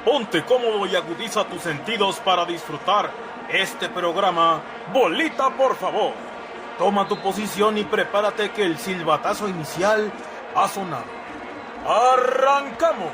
Ponte cómodo y agudiza tus sentidos para disfrutar este programa. Bolita, por favor. Toma tu posición y prepárate que el silbatazo inicial ha sonado. ¡Arrancamos!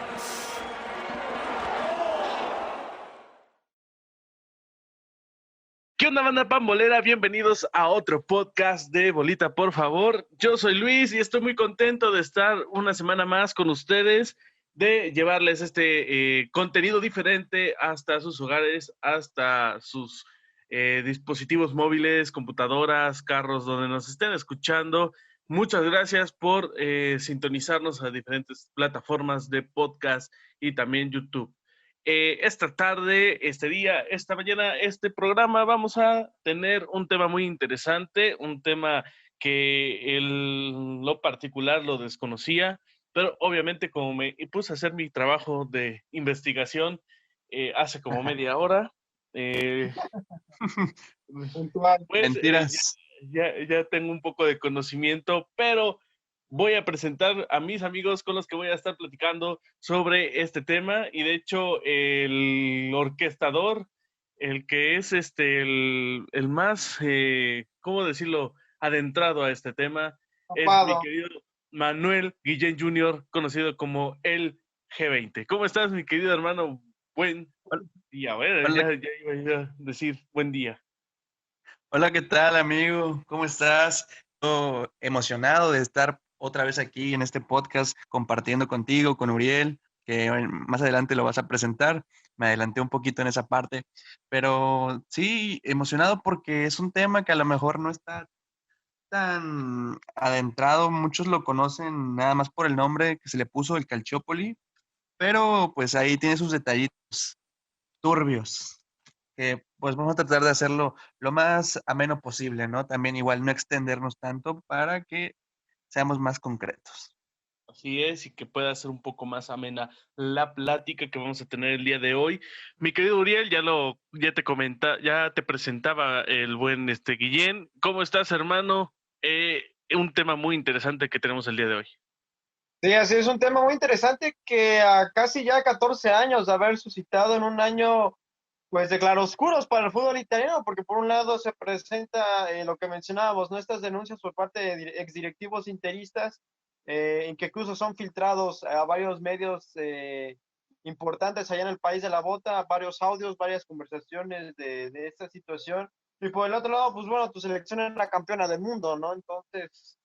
¿Qué onda, banda pambolera? Bienvenidos a otro podcast de Bolita, por favor. Yo soy Luis y estoy muy contento de estar una semana más con ustedes, de llevarles este contenido diferente hasta sus hogares, hasta sus dispositivos móviles, computadoras, carros, donde nos estén escuchando. Muchas gracias por sintonizarnos a diferentes plataformas de podcast y también YouTube. Esta tarde, este día, esta mañana, este programa vamos a tener un tema muy interesante, un tema que en lo particular lo desconocía, pero obviamente como me puse a hacer mi trabajo de investigación hace como media hora, eh, Puntual. pues Mentiras. ya tengo un poco de conocimiento, pero voy a presentar a mis amigos con los que voy a estar platicando sobre este tema, y de hecho el orquestador, el que es el más, ¿cómo decirlo?, adentrado a este tema, es mi Ocupado. querido Manuel Guillén Jr., conocido como el G20. ¿Cómo estás, mi querido hermano? Buen día. Bueno, Hola, ya iba a decir buen día. hola, ¿qué tal, amigo? ¿Cómo estás? Estoy emocionado de estar otra vez aquí en este podcast compartiendo contigo, con Uriel, que más adelante lo vas a presentar. Me adelanté un poquito en esa parte, pero sí, emocionado porque es un tema que a lo mejor no está tan adentrado. Muchos lo conocen nada más por el nombre que se le puso, el Calciopoli, pero pues ahí tiene sus detallitos turbios, que pues vamos a tratar de hacerlo lo más ameno posible, ¿no? También igual no extendernos tanto para que seamos más concretos. Así es, y que pueda ser un poco más amena la plática que vamos a tener el día de hoy. Mi querido Uriel, ya te presentaba el buen Guillén. ¿Cómo estás, hermano? Un tema muy interesante que tenemos el día de hoy. Sí, así es un tema muy interesante que a casi ya 14 años de haber suscitado en un año pues de claroscuros para el fútbol italiano, porque por un lado se presenta lo que mencionábamos, ¿no? Estas denuncias por parte de exdirectivos interistas, en que incluso son filtrados a varios medios importantes allá en el país de la bota, varios audios, varias conversaciones de esta situación. Y por el otro lado, pues bueno, tu selección es la campeona del mundo, ¿no? Entonces,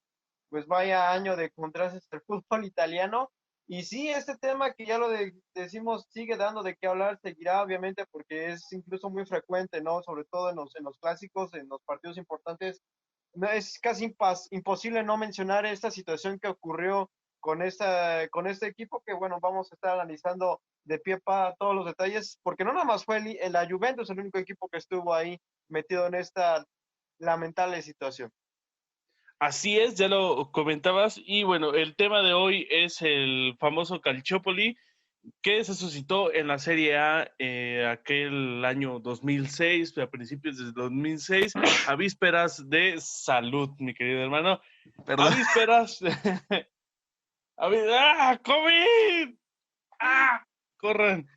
pues vaya año de contrastes el fútbol italiano. Y sí, este tema que ya decimos sigue dando de qué hablar, seguirá obviamente porque es incluso muy frecuente, ¿no? Sobre todo en los clásicos, en los partidos importantes. No, es casi imposible no mencionar esta situación que ocurrió con este equipo que, bueno, vamos a estar analizando de pie para todos los detalles, porque no nada más fue la Juventus el único equipo que estuvo ahí metido en esta lamentable situación. Así es, ya lo comentabas, y bueno, el tema de hoy es el famoso Calciopoli, que se suscitó en la Serie A aquel año 2006, a principios de 2006, a vísperas de salud, mi querido hermano, a Perdón. vísperas, ¡ah, COVID! ¡Ah! Corran.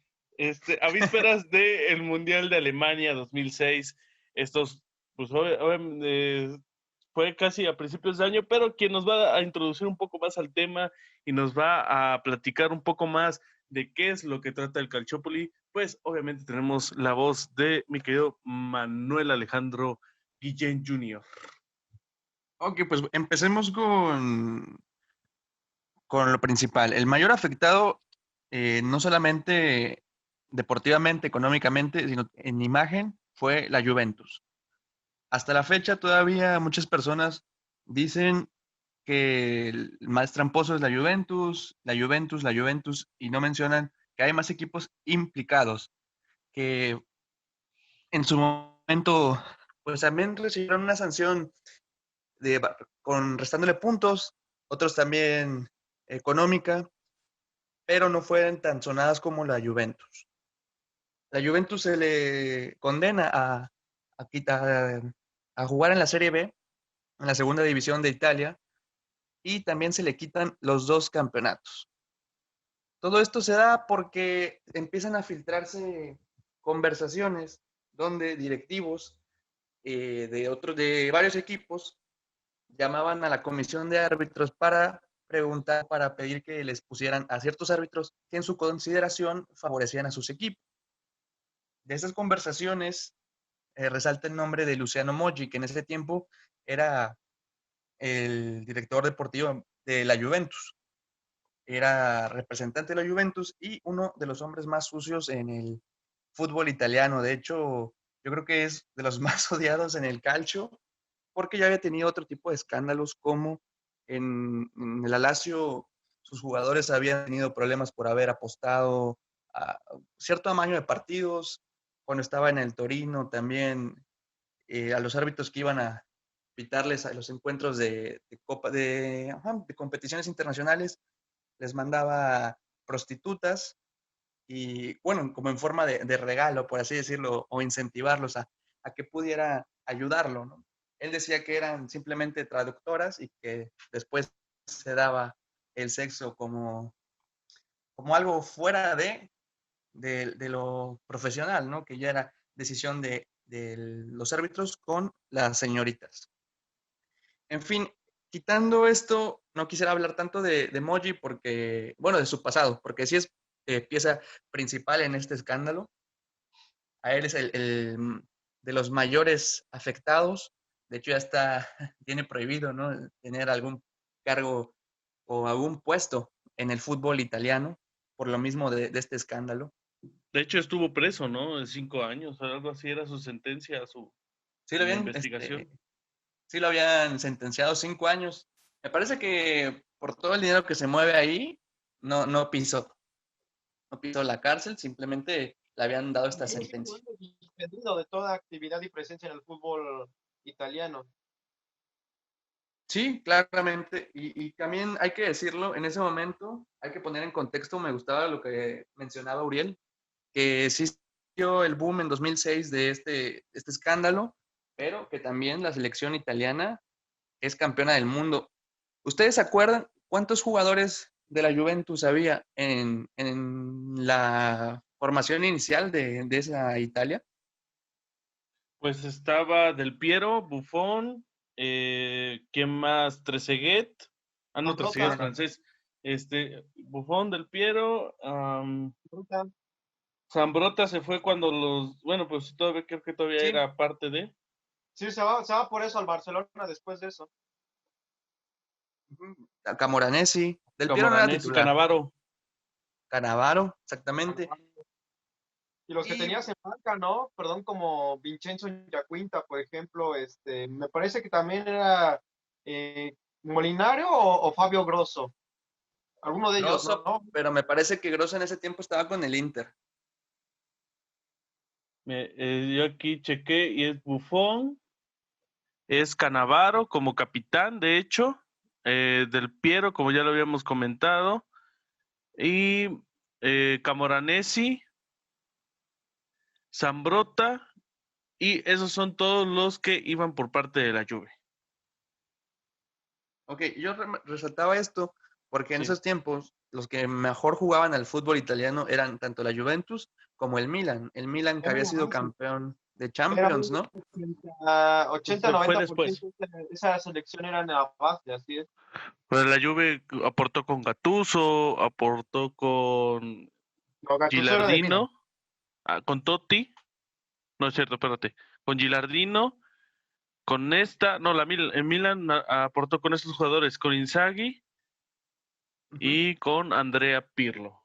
A vísperas del Mundial de Alemania 2006, estos, pues, fue casi a principios de año, pero quien nos va a introducir un poco más al tema y nos va a platicar un poco más de qué es lo que trata el Calciopoli, pues obviamente tenemos la voz de mi querido Manuel Alejandro Guillén Jr. Ok, pues empecemos con lo principal. El mayor afectado, no solamente deportivamente, económicamente, sino en imagen, fue la Juventus. Hasta la fecha todavía muchas personas dicen que el más tramposo es la Juventus, y no mencionan que hay más equipos implicados, que en su momento, pues también recibieron una sanción de, con restándole puntos, otros también económica, pero no fueron tan sonadas como la Juventus. La Juventus se le condena a jugar en la Serie B, en la segunda división de Italia, y también se le quitan los dos campeonatos. Todo esto se da porque empiezan a filtrarse conversaciones donde directivos de varios equipos llamaban a la comisión de árbitros para preguntar, para pedir que les pusieran a ciertos árbitros que en su consideración favorecían a sus equipos. De esas conversaciones resalta el nombre de Luciano Moggi, que en ese tiempo era el director deportivo de la Juventus. Era representante de la Juventus y uno de los hombres más sucios en el fútbol italiano. De hecho, yo creo que es de los más odiados en el calcio, porque ya había tenido otro tipo de escándalos, como en el Lazio sus jugadores habían tenido problemas por haber apostado a cierto tamaño de partidos. Cuando estaba en el Torino también, a los árbitros que iban a pitarles a los encuentros de competiciones internacionales, les mandaba prostitutas y, bueno, como en forma de regalo, por así decirlo, o incentivarlos a que pudiera ayudarlo, ¿no? Él decía que eran simplemente traductoras y que después se daba el sexo como algo fuera de lo profesional, ¿no? Que ya era decisión de los árbitros con las señoritas. En fin, quitando esto, no quisiera hablar tanto de Moggi porque, bueno, de su pasado, porque sí es pieza principal en este escándalo. A él es el de los mayores afectados. De hecho, tiene prohibido, ¿no?, tener algún cargo o algún puesto en el fútbol italiano por lo mismo de este escándalo. De hecho, estuvo preso, ¿no? En 5 años, o algo así era su sentencia, Sí lo en la habían, investigación. sí lo habían sentenciado 5 años. Me parece que por todo el dinero que se mueve ahí, no pisó la cárcel, simplemente le habían dado esta sentencia. Suspendido de toda actividad y presencia en el fútbol italiano. Sí, claramente. Y también hay que decirlo, en ese momento hay que poner en contexto, me gustaba lo que mencionaba Uriel, que sí dio el boom en 2006 de este escándalo, pero que también la selección italiana es campeona del mundo. ¿Ustedes se acuerdan cuántos jugadores de la Juventus había en la formación inicial de esa Italia? Pues estaba Del Piero, Buffon, ¿quién más? Trezeguet. Ah, no, Trezeguet Zambrota, es francés. Buffon, Del Piero, Zambrota se fue cuando bueno, pues todavía creo que todavía sí, era parte de. sí, se va por eso al Barcelona después de eso. Camoranesi. Del Piero no era Camoranesi, titular. Cannavaro. Cannavaro, exactamente. Y los que Y tenías en banca, ¿no? Perdón, como Vincenzo Giaquinta, por ejemplo, me parece que también era Molinario o Fabio Grosso. Alguno de ellos, Grosso, ¿no? pero me parece que Grosso en ese tiempo estaba con el Inter. Yo aquí chequé y es Buffon, es Cannavaro como capitán, de hecho, Del Piero, como ya lo habíamos comentado, y Camoranesi, Zambrota, y esos son todos los que iban por parte de la Juve. Ok, yo resaltaba esto porque en Sí. esos tiempos los que mejor jugaban al fútbol italiano eran tanto la Juventus como el Milan. El Milan que Era había la sido base. campeón de Era Champions, un ¿no? 80, Fue 90% después. esa selección era en la base, así es. Pues la Juve aportó con Gattuso, aportó con No, Gattuso era del Milan. Gilardino, con Totti, no es cierto, espérate, con Gilardino, con Nesta, no, el Milan aportó con estos jugadores, con Inzaghi Ujú. y con Andrea Pirlo.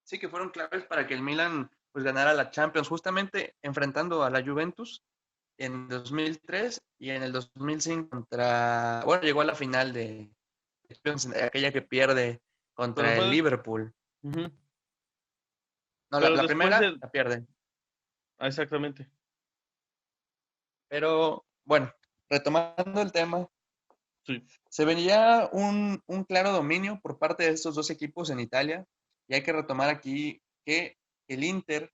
Sí, que fueron claves para que el Milan pues ganara la Champions, justamente enfrentando a la Juventus en 2003 y en el 2005 bueno, llegó a la final de Champions, aquella que pierde Pero contra el fue, Liverpool. uh-huh. No, Pero la después primera la pierde. exactamente. Pero bueno, retomando el tema, Sí. se venía un claro dominio por parte de estos dos equipos en Italia y hay que retomar aquí que el Inter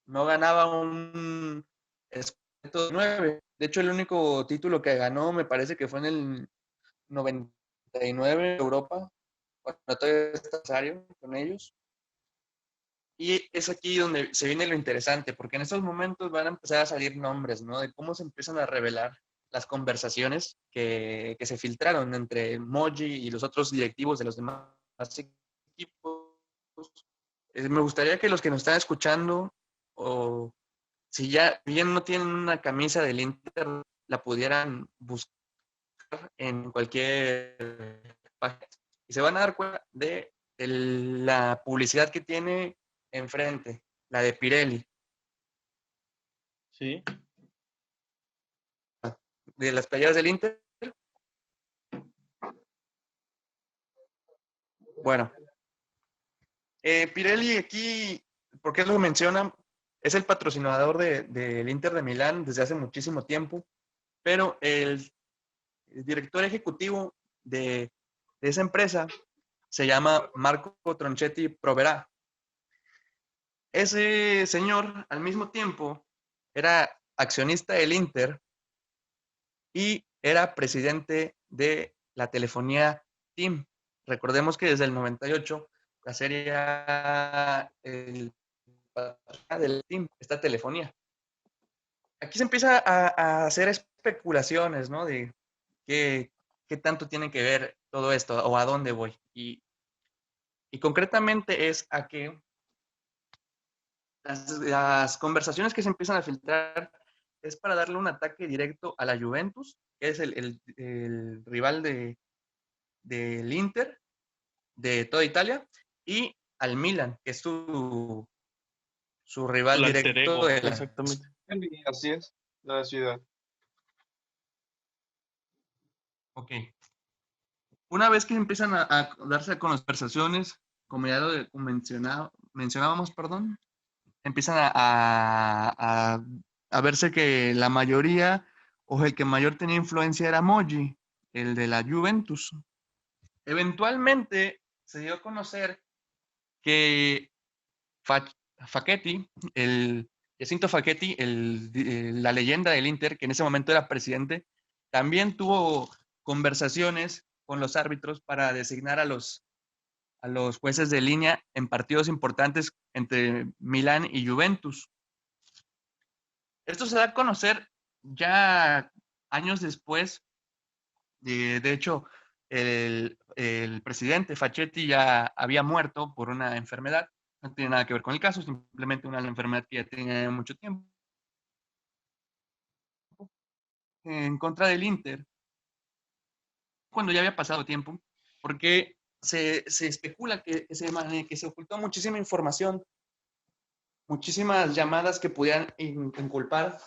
no ganaba un Scudetto 9. De hecho, el único título que ganó me parece que fue en el 99 en Europa, cuando todavía está Rosario con ellos. Y es aquí donde se viene lo interesante, porque en estos momentos van a empezar a salir nombres, ¿no? De cómo se empiezan a revelar las conversaciones que se filtraron entre Moji y los otros directivos de los demás equipos. Me gustaría que los que nos están escuchando, o si ya bien no tienen una camisa del Inter, la pudieran buscar en cualquier página. Y se van a dar cuenta de la publicidad que tiene enfrente, la de Pirelli, Sí. de las playeras del Inter. Bueno, Pirelli aquí, ¿por qué lo mencionan? Es el patrocinador del Inter de Milán desde hace muchísimo tiempo, pero el director ejecutivo de esa empresa se llama Marco Tronchetti Provera. Ese señor, al mismo tiempo, era accionista del Inter y era presidente de la telefonía TIM. Recordemos que desde el 98 la serie del TIM, esta telefonía. Aquí se empieza a hacer especulaciones, ¿no? De qué tanto tiene que ver todo esto o a dónde voy. Y concretamente es a que las conversaciones que se empiezan a filtrar es para darle un ataque directo a la Juventus, que es el rival del Inter, de toda Italia, y al Milan, que es su rival El alter directo ego, de la... exactamente. Así es, la ciudad. Ok. Una vez que empiezan a darse con las conversaciones, como ya lo mencionábamos, perdón, empiezan a verse que la mayoría o el que mayor tenía influencia era Moji, el de la Juventus. Eventualmente se dio a conocer que Facchetti, Jacinto Facchetti, la leyenda del Inter, que en ese momento era presidente, también tuvo conversaciones con los árbitros para designar a los jueces de línea en partidos importantes entre Milán y Juventus. Esto se da a conocer ya años después. De hecho, el presidente Facchetti ya había muerto por una enfermedad. No tiene nada que ver con el caso, simplemente una enfermedad que ya tenía mucho tiempo. En contra del Inter, cuando ya había pasado tiempo, porque se especula que se ocultó muchísima información, muchísimas llamadas que pudieran inculpar,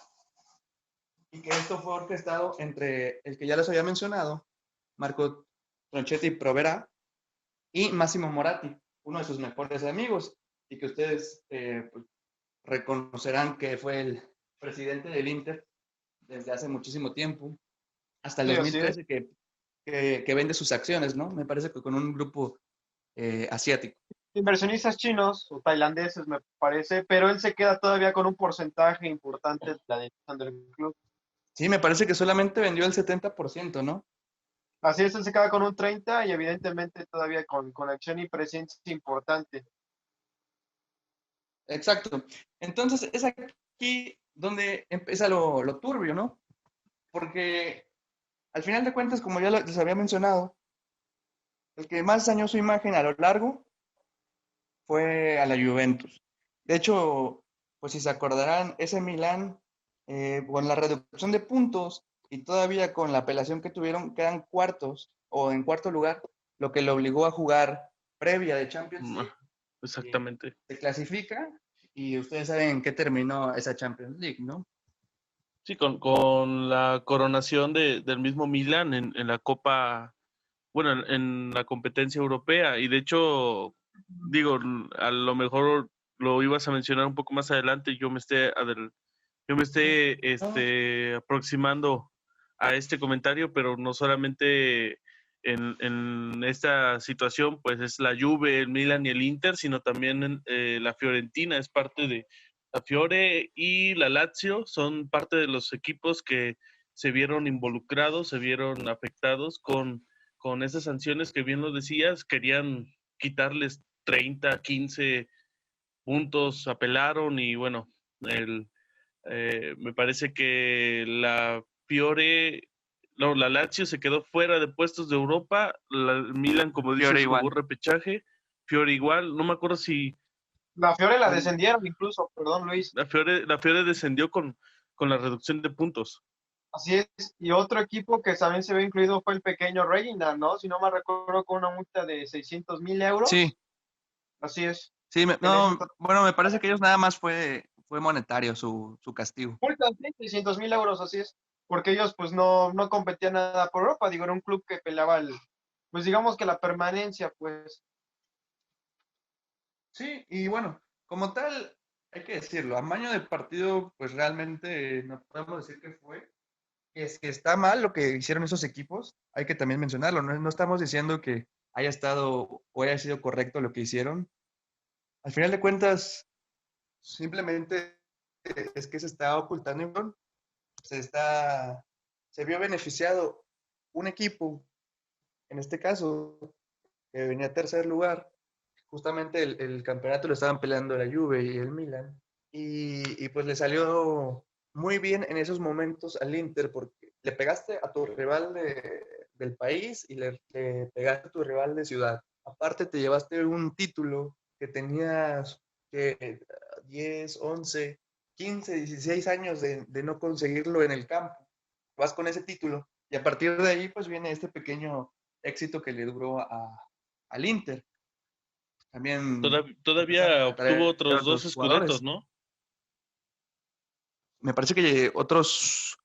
y que esto fue orquestado entre el que ya les había mencionado, Marco Tronchetti Provera, y Massimo Moratti, uno de sus mejores amigos, y que ustedes pues, reconocerán que fue el presidente del Inter desde hace muchísimo tiempo, hasta el Sí, 2013 que vende sus acciones, ¿no? Me parece que con un grupo asiático. Inversionistas chinos o tailandeses, me parece, pero él se queda todavía con un porcentaje importante de la dirección del club. Sí, me parece que solamente vendió el 70%, ¿no? Así es, él se queda con un 30% y evidentemente todavía con acción y presencia importante. Exacto. Entonces, es aquí donde empieza lo turbio, ¿no? Porque al final de cuentas, como ya les había mencionado, el que más dañó su imagen a lo largo fue a la Juventus. De hecho, pues si se acordarán, ese Milán, con la reducción de puntos y todavía con la apelación que tuvieron, quedan cuartos o en cuarto lugar, lo que le obligó a jugar previa de Champions League. Exactamente. Se clasifica y ustedes saben en qué terminó esa Champions League, ¿no? Sí, con la coronación del mismo Milan en la Copa, bueno, en la competencia europea. Y de hecho, digo, a lo mejor lo ibas a mencionar un poco más adelante, yo me esté aproximando a este comentario, pero no solamente en esta situación, pues es la Juve, el Milan y el Inter, sino también la Fiorentina es parte de la Fiore, y la Lazio son parte de los equipos que se vieron involucrados, se vieron afectados con con esas sanciones que bien lo decías, querían quitarles 30, 15 puntos, apelaron y bueno, me parece que la Lazio se quedó fuera de puestos de Europa, el Milan, como Fiore dices, jugó igual. repechaje, Fiore igual, no me acuerdo si La Fiore la descendieron incluso, perdón Luis. la Fiore descendió con la reducción de puntos. Así es. Y otro equipo que también se ve incluido fue el pequeño Reina, ¿no? Si no me recuerdo, con una multa de 600,000 Sí, euros. Así es. sí, En ese no, bueno, me parece que ellos nada más fue monetario su castigo. multa, sí, 600,000 euros, así es. Porque ellos pues no competían nada por Europa, digo, era un club que peleaba pues digamos que la permanencia, pues. Sí, y bueno, como tal, hay que decirlo, amaño de partido, pues realmente no podemos decir que fue. Es que está mal lo que hicieron esos equipos, hay que también mencionarlo, no estamos diciendo que haya estado o haya sido correcto lo que hicieron. Al final de cuentas, simplemente es que se está ocultando, se está, se vio beneficiado un equipo, en este caso, que venía a tercer lugar. Justamente el campeonato lo estaban peleando la Juve y el Milan. Y pues le salió muy bien en esos momentos al Inter porque le pegaste a tu rival del país y le pegaste a tu rival de ciudad. Aparte te llevaste un título que tenías que 10, 11, 15, 16 años de no conseguirlo en el campo. Vas con ese título y a partir de ahí pues viene este pequeño éxito que le duró al Inter. También empezaron Todavía a traer obtuvo a otros 2 otros escudetos, jugadores. ¿no? Me parece que otros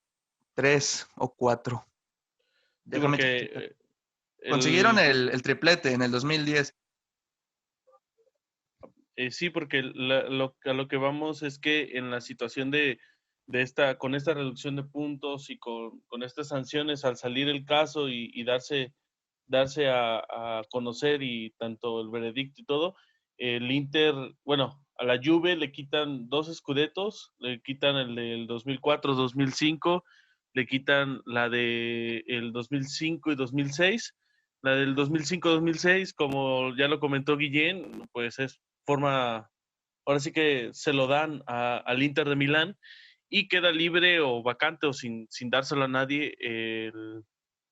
3 o 4. Sí, Déjame checar. porque Consiguieron el, el triplete en el 2010. sí, porque a lo que vamos es que en la situación con esta reducción de puntos y con estas sanciones al salir el caso y darse a conocer y tanto el veredicto y todo, el Inter, bueno, a la Juve le quitan 2 scudettos, le quitan el del 2004-2005, le quitan la de el 2005 y 2006. La del 2005-2006, como ya lo comentó Guillén, pues es forma, ahora sí que se lo dan al Inter de Milán y queda libre o vacante o sin dárselo a nadie el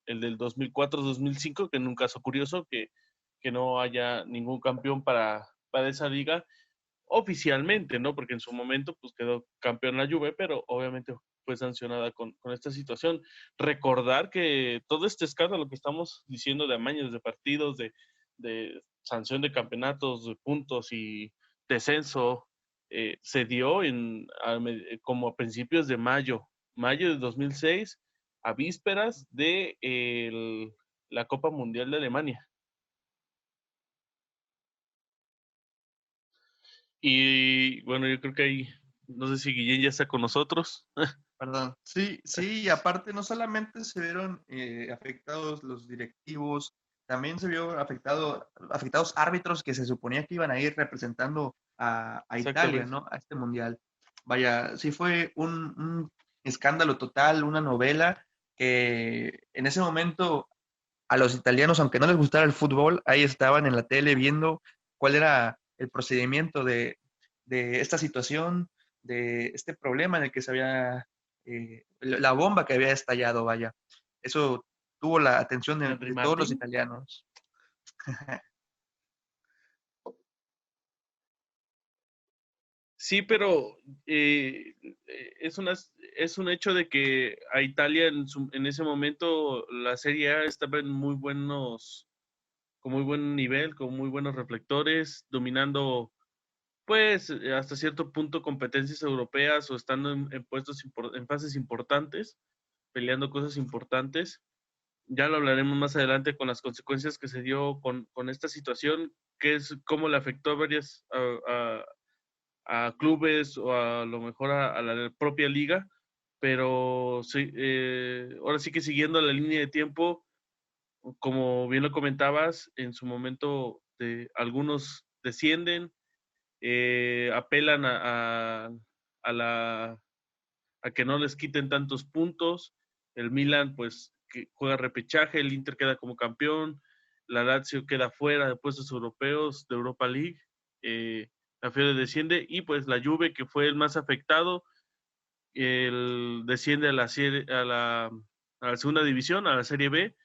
del 2004-2005, que en un caso curioso que no haya ningún campeón para esa liga oficialmente, ¿no? Porque en su momento pues quedó campeón la Juve, pero obviamente fue sancionada con esta situación. Recordar que todo este escándalo que estamos diciendo de amaños de partidos, de sanción de campeonatos, de puntos y descenso, se dio como a principios de mayo de 2006, a vísperas de la Copa Mundial de Alemania. Y bueno, yo creo que ahí, no sé si Guillén ya está con nosotros. Perdón. Sí, sí, y aparte no solamente se vieron afectados los directivos, también se vio afectados árbitros que se suponía que iban a ir representando a Italia, Exactamente. ¿no? A este mundial. Vaya, sí fue un escándalo total, una novela que en ese momento a los italianos, aunque no les gustara el fútbol, ahí estaban en la tele viendo cuál era el procedimiento de esta situación, de este problema en el que se había, la bomba que había estallado, vaya. Eso tuvo la atención Henry de todos los Martin. italianos. Sí, pero es un hecho de que a Italia en ese momento la Serie A estaba en con muy buen nivel, con muy buenos reflectores, dominando pues hasta cierto punto competencias europeas o estando en puestos en fases importantes, peleando cosas importantes. Ya lo hablaremos más adelante con las consecuencias que se dio con esta situación, que es cómo le afectó a a clubes o a lo mejor a la propia liga, pero sí, ahora sí que siguiendo la línea de tiempo, como bien lo comentabas, en su momento algunos descienden, apelan a que no les quiten tantos puntos. El Milan pues que juega repechaje, el Inter queda como campeón, la Lazio queda fuera de puestos europeos de Europa League, la Fiore desciende y pues la Juve, que fue el más afectado, desciende a la segunda división, a la Serie B,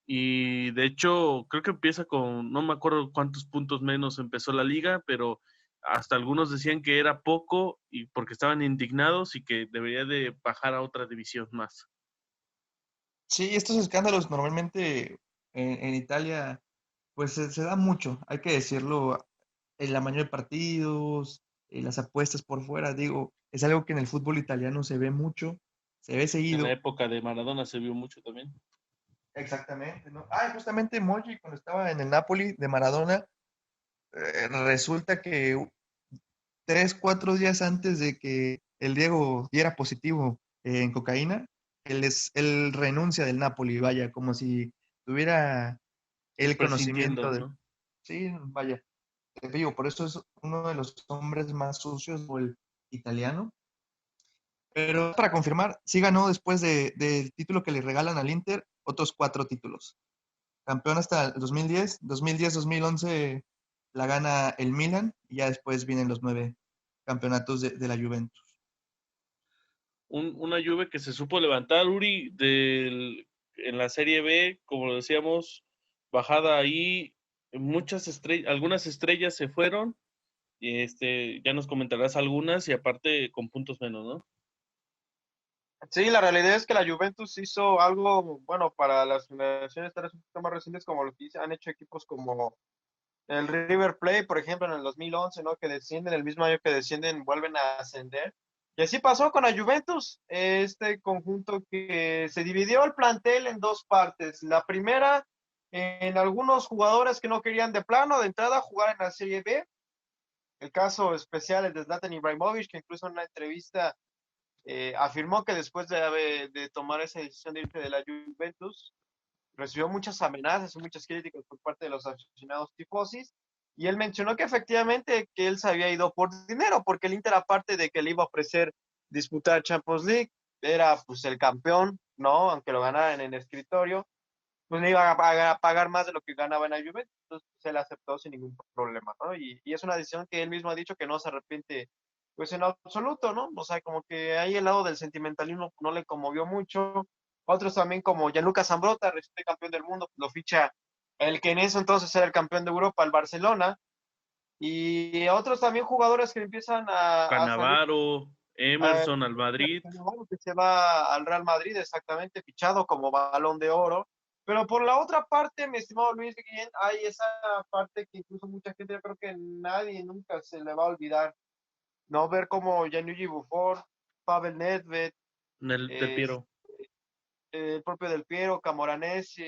y de hecho creo que empieza con, no me acuerdo cuántos puntos menos empezó la liga, pero hasta algunos decían que era poco y porque estaban indignados y que debería de bajar a otra división más. Sí, estos escándalos normalmente en Italia, pues se da mucho, hay que decirlo, en la mayoría de partidos, las apuestas por fuera, digo, es algo que en el fútbol italiano se ve mucho, se ve En la seguido. época de Maradona se vio mucho también. Exactamente, ¿no? Ah, justamente Moggi, cuando estaba en el Napoli de Maradona, resulta que 3, 4 días antes de que el Diego diera positivo en cocaína, él renuncia del Napoli, vaya, como si tuviera el Prescindiendo, conocimiento de... ¿no? Sí, vaya, te digo, por eso es uno de los hombres más sucios del italiano. Pero para confirmar, sí ganó después del título que le regalan al Inter, otros 4 títulos. Campeón hasta el 2010, 2010-2011 la gana el Milan y ya después vienen los 9 campeonatos de la Juventus. Una Juve que se supo levantar, Uri, en la Serie B, como lo decíamos, bajada ahí, algunas estrellas se fueron, y ya nos comentarás algunas, y aparte con puntos menos, ¿no? Sí, la realidad es que la Juventus hizo algo, bueno, para las generaciones tal vez un poquito más recientes, como lo que han hecho equipos como el River Plate, por ejemplo, en el 2011, ¿no? Que descienden, el mismo año que descienden, vuelven a ascender. Y así pasó con la Juventus, este conjunto que se dividió el plantel en dos partes. La primera, en algunos jugadores que no querían de plano, de entrada, jugar en la Serie B. El caso especial es de Zlatan Ibrahimovic, que incluso en una entrevista afirmó que después de tomar esa decisión de irse de la Juventus, recibió muchas amenazas y muchas críticas por parte de los aficionados tifosis, y él mencionó que efectivamente que él se había ido por dinero, porque el Inter, aparte de que le iba a ofrecer disputar Champions League, era pues el campeón, ¿no? Aunque lo ganaran en el escritorio, pues le iba a pagar más de lo que ganaba en la Juventus, entonces se le aceptó sin ningún problema, ¿no? Y es una decisión que él mismo ha dicho que no se arrepiente, pues en absoluto, ¿no? O sea, como que ahí el lado del sentimentalismo no le conmovió mucho. Otros también, como Gianluca Zambrotta, reciente campeón del mundo, lo ficha el que en eso entonces era el campeón de Europa, el Barcelona. Y otros también jugadores que empiezan a salir, Cannavaro, eh, Emerson al Madrid. que se va al Real Madrid, exactamente, fichado como Balón de Oro. Pero por la otra parte, mi estimado Luis Guillén, hay esa parte que incluso mucha gente, yo creo que nadie nunca se le va a olvidar, ¿no? Ver como Gianluigi Buffon, Pavel Nedved, Del eh, Piero. el propio Del Piero, Camoranesi,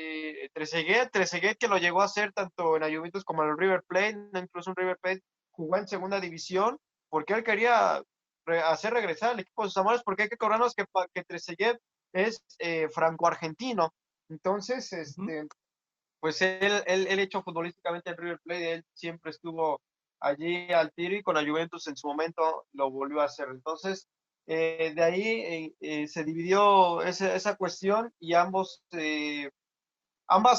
Trezeguet que lo llegó a hacer tanto en la Juventus como en el River Plate, incluso un River Plate jugó en segunda división, porque él quería hacer regresar al equipo de sus amores, porque hay que cobrarnos que Trezeguet es franco-argentino. Entonces, Ujú. pues él hecho futbolísticamente en River Plate, él siempre estuvo allí al tiro, y con la Juventus en su momento lo volvió a hacer. Entonces, de ahí se dividió esa cuestión, y ambas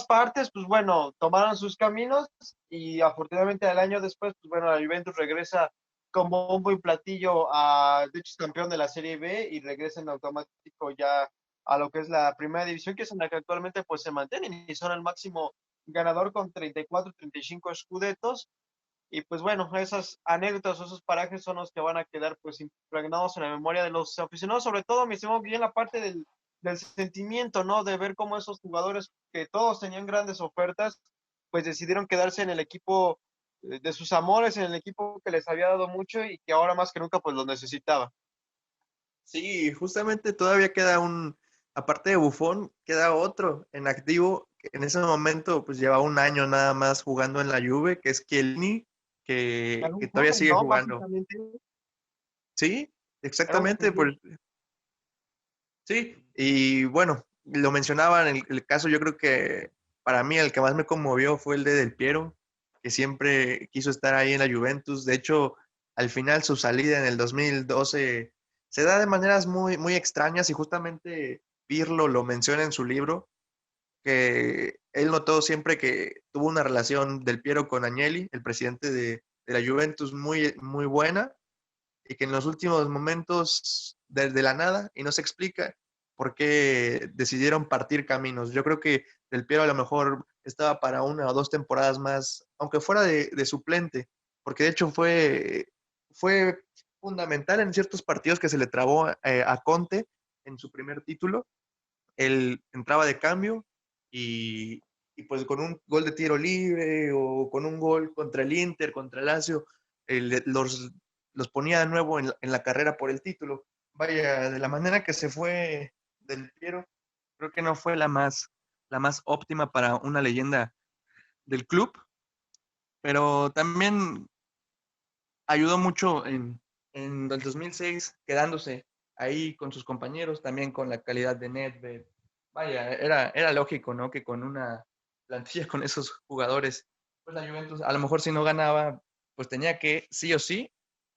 partes, pues bueno, tomaron sus caminos, y afortunadamente al año después, pues bueno, la Juventus regresa con bombo y platillo de hecho es campeón de la Serie B, y regresa en automático ya a lo que es la primera división, que es en la que actualmente pues se mantienen y son el máximo ganador con 34, 35 escudetos. Y pues bueno, esas anécdotas, esos parajes son los que van a quedar pues impregnados en la memoria de los aficionados, sobre todo, mi estimado, bien la parte del sentimiento, ¿no? De ver cómo esos jugadores que todos tenían grandes ofertas, pues decidieron quedarse en el equipo de sus amores, en el equipo que les había dado mucho y que ahora más que nunca pues lo necesitaba. Sí, justamente todavía queda aparte de Buffon, queda otro en activo, que en ese momento pues lleva un año nada más jugando en la Juve, que es Chiellini, Era que un todavía joven, sigue ¿no? jugando. Básicamente, Sí, era un exactamente, joven. pues sí, y bueno, lo mencionaban, el caso yo creo que para mí el que más me conmovió fue el de Del Piero, que siempre quiso estar ahí en la Juventus. De hecho, al final su salida en el 2012 se da de maneras muy, muy extrañas y justamente Pirlo lo menciona en su libro, que él notó siempre que tuvo una relación Del Piero con Agnelli, el presidente de la Juventus, muy, muy buena, y que en los últimos momentos, desde la nada, y no se explica por qué decidieron partir caminos. Yo creo que Del Piero a lo mejor estaba para 1 o 2 temporadas más, aunque fuera de suplente, porque de hecho fue fundamental en ciertos partidos que se le trabó a Conte en su primer título. Él entraba de cambio y, y pues con un gol de tiro libre o con un gol contra el Inter, contra el Lazio, los ponía de nuevo en la carrera por el título. Vaya, de la manera que se fue Del Piero, creo que no fue la más óptima para una leyenda del club, pero también ayudó mucho en el 2006, quedándose ahí con sus compañeros, también con la calidad de Nedved. Vaya, era lógico, ¿no? Que con una plantilla con esos jugadores, pues la Juventus, a lo mejor si no ganaba, pues tenía que sí o sí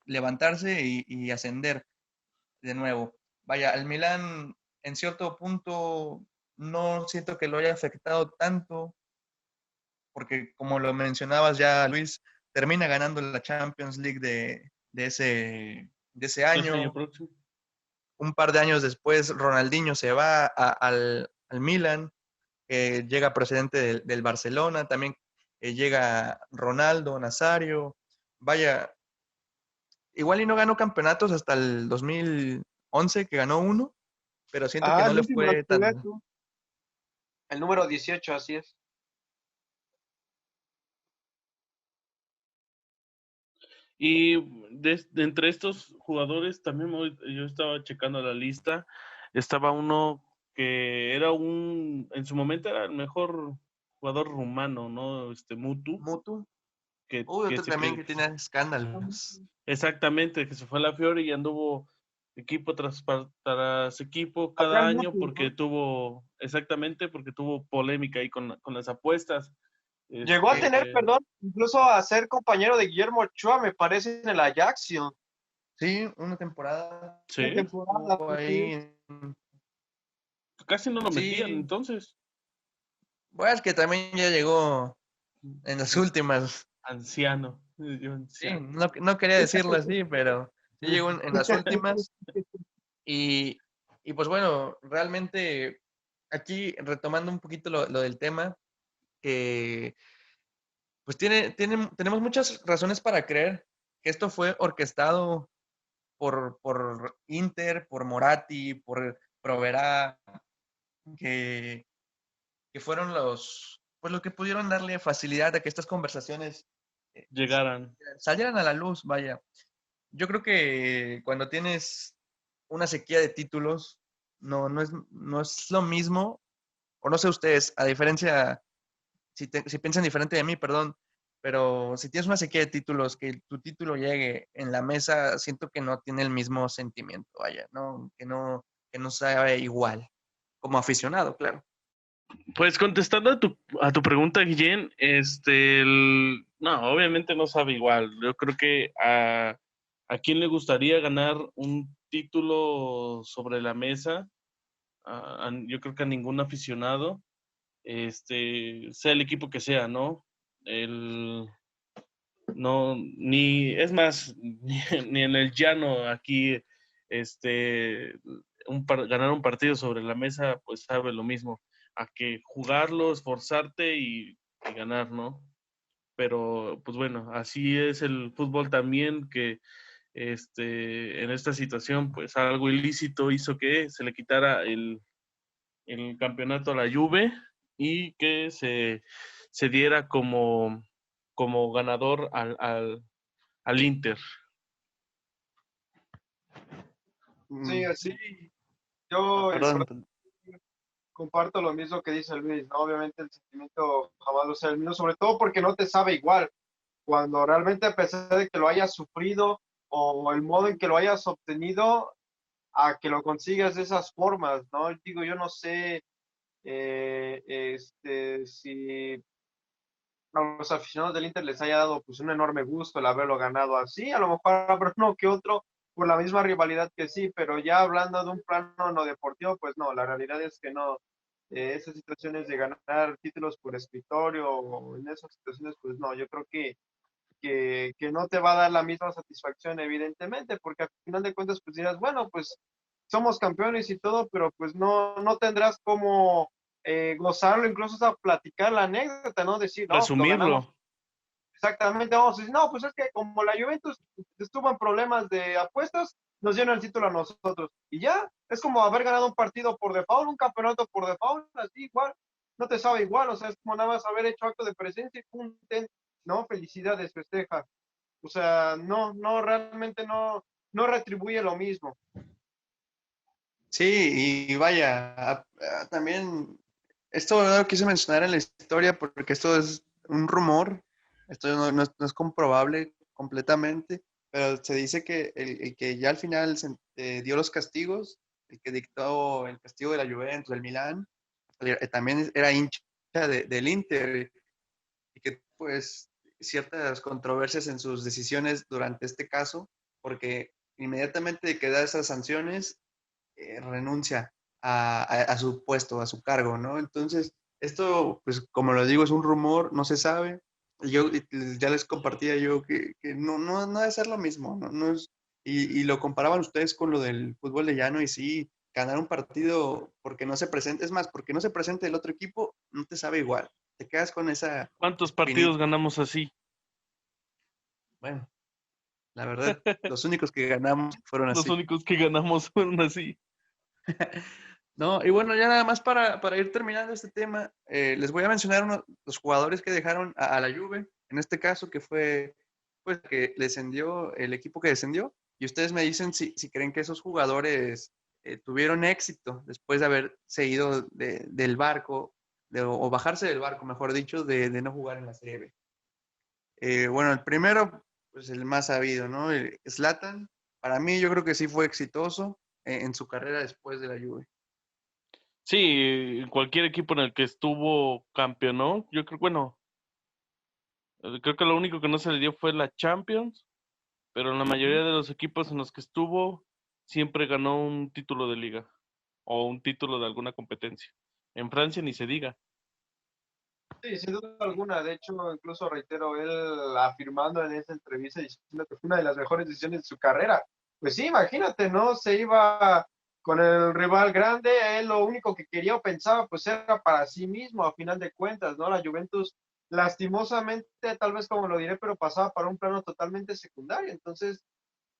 levantarse y ascender de nuevo. Vaya, al Milan en cierto punto no siento que lo haya afectado tanto, porque como lo mencionabas ya, Luis, termina ganando la Champions League de ese Este año año. próximo. Un par de años después, Ronaldinho se va al Milan, llega procedente del Barcelona, también llega Ronaldo, Nazario. Vaya, igual y no ganó campeonatos hasta el 2011, que ganó uno, pero siento que no El le último fue tan... Scudetto, el número 18, así es. Y de entre estos jugadores, también yo estaba checando la lista, estaba uno que era en su momento era el mejor jugador rumano, ¿no? Mutu, Mutu. que Otro también que tiene escándalos. exactamente, que se fue a la Fiore y anduvo equipo tras equipo Al cada Real año Madrid, porque ¿no? porque tuvo polémica ahí con las apuestas. Llegó a tener, Este, perdón, incluso a ser compañero de Guillermo Ochoa, me parece, en el Ajaxion. Sí, una temporada Una sí, temporada, estuvo sí. ahí. casi no lo metían Sí, entonces. bueno, es que también ya llegó en las últimas. Anciano, yo Sí, anciano. no quería decirlo así, pero sí llegó en las últimas. Y, y pues bueno, realmente aquí retomando un poquito lo del tema, que pues tenemos muchas razones para creer que esto fue orquestado por Inter, por Moratti, por Provera, que, que fueron pues lo que pudieron darle facilidad a que estas conversaciones eh, Llegaran. salieran a la luz, vaya. Yo creo que cuando tienes una sequía de títulos, no es lo mismo, o no sé ustedes, a diferencia, si piensan diferente de mí, perdón, pero si tienes una sequía de títulos, que tu título llegue en la mesa, siento que no tiene el mismo sentimiento, vaya, ¿no? Que no sabe igual, como aficionado, claro. Pues contestando a tu pregunta, Guillén, no, obviamente no sabe igual. Yo creo que a quién le gustaría ganar un título sobre la mesa, yo creo que a ningún aficionado, sea el equipo que sea, ¿no? El, no, ni, es más, ni en el llano aquí, este, ganar un partido sobre la mesa, pues sabe lo mismo, a que jugarlo, esforzarte y ganar, ¿no? Pero, pues bueno, así es el fútbol también, que en esta situación, pues algo ilícito hizo que se le quitara el campeonato a la Juve y que se diera como ganador al Inter. Sí, Sí, así. Yo perdón. comparto lo mismo que dice Luis, ¿no? Obviamente el sentimiento jamás va a ser el mismo, sobre todo porque no te sabe igual. Cuando realmente a pesar de que lo hayas sufrido o el modo en que lo hayas obtenido, a que lo consigas de esas formas, ¿no? Digo, yo no sé si a los aficionados del Inter les haya dado pues un enorme gusto el haberlo ganado así, a lo mejor habrá uno que otro por la misma rivalidad que sí, pero ya hablando de un plano no deportivo, pues no, la realidad es que no, esas situaciones de ganar títulos por escritorio, o en esas situaciones, pues no, yo creo que no te va a dar la misma satisfacción, evidentemente, porque al final de cuentas, pues dirás, bueno, pues somos campeones y todo, pero pues no tendrás como gozarlo, incluso hasta platicar la anécdota, ¿no? Decir, no, lo ganamos. Presumirlo. Exactamente, vamos a decir, no, pues es que como la Juventus estuvo en problemas de apuestas, nos dieron el título a nosotros. Y ya, es como haber ganado un partido por default, un campeonato por default, así igual, no te sabe igual, o sea, es como nada más haber hecho acto de presencia y pum, no, felicidades, festeja. O sea, realmente no retribuye lo mismo. Sí, y vaya, también esto no lo quise mencionar en la historia porque esto es un rumor, esto no es comprobable completamente, pero se dice que el que ya al final dio los castigos, el que dictó el castigo de la Juventus, del Milán, también era hincha del Inter y que pues ciertas controversias en sus decisiones durante este caso, porque inmediatamente de que da esas sanciones, renuncia a su puesto, a su cargo, ¿no? Entonces, esto, pues como lo digo, es un rumor, no se sabe. Yo ya les compartía yo que no debe ser lo mismo, no es, y lo comparaban ustedes con lo del fútbol de llano y sí, ganar un partido porque no se presente, es más, porque no se presente el otro equipo, no te sabe igual. Te quedas con esa ¿Cuántos partidos espinita. ganamos así? Bueno, la verdad, los únicos que ganamos fueron Los así. únicos que ganamos fueron así. No, y bueno, ya nada más para ir terminando este tema, les voy a mencionar los jugadores que dejaron a la Juve, en este caso que fue, pues, que descendió, el equipo que descendió, y ustedes me dicen si creen que esos jugadores tuvieron éxito después de haber seguido del barco, o bajarse del barco, mejor dicho, de no jugar en la Serie B. Bueno, el primero, pues el más sabido, ¿no? El Zlatan, para mí yo creo que sí fue exitoso en su carrera después de la Juve. Sí, cualquier equipo en el que estuvo campeonó. Yo creo, bueno, creo que lo único que no se le dio fue la Champions, pero en la mayoría de los equipos en los que estuvo siempre ganó un título de liga o un título de alguna competencia. En Francia ni se diga. Sí, sin duda alguna. De hecho, incluso reitero, él afirmando en esa entrevista diciendo que fue una de las mejores decisiones de su carrera. Pues sí, imagínate, ¿no? Se iba con el rival grande, él lo único que quería o pensaba pues era para sí mismo, a final de cuentas, ¿no? La Juventus, lastimosamente, tal vez como lo diré, pero pasaba para un plano totalmente secundario. Entonces,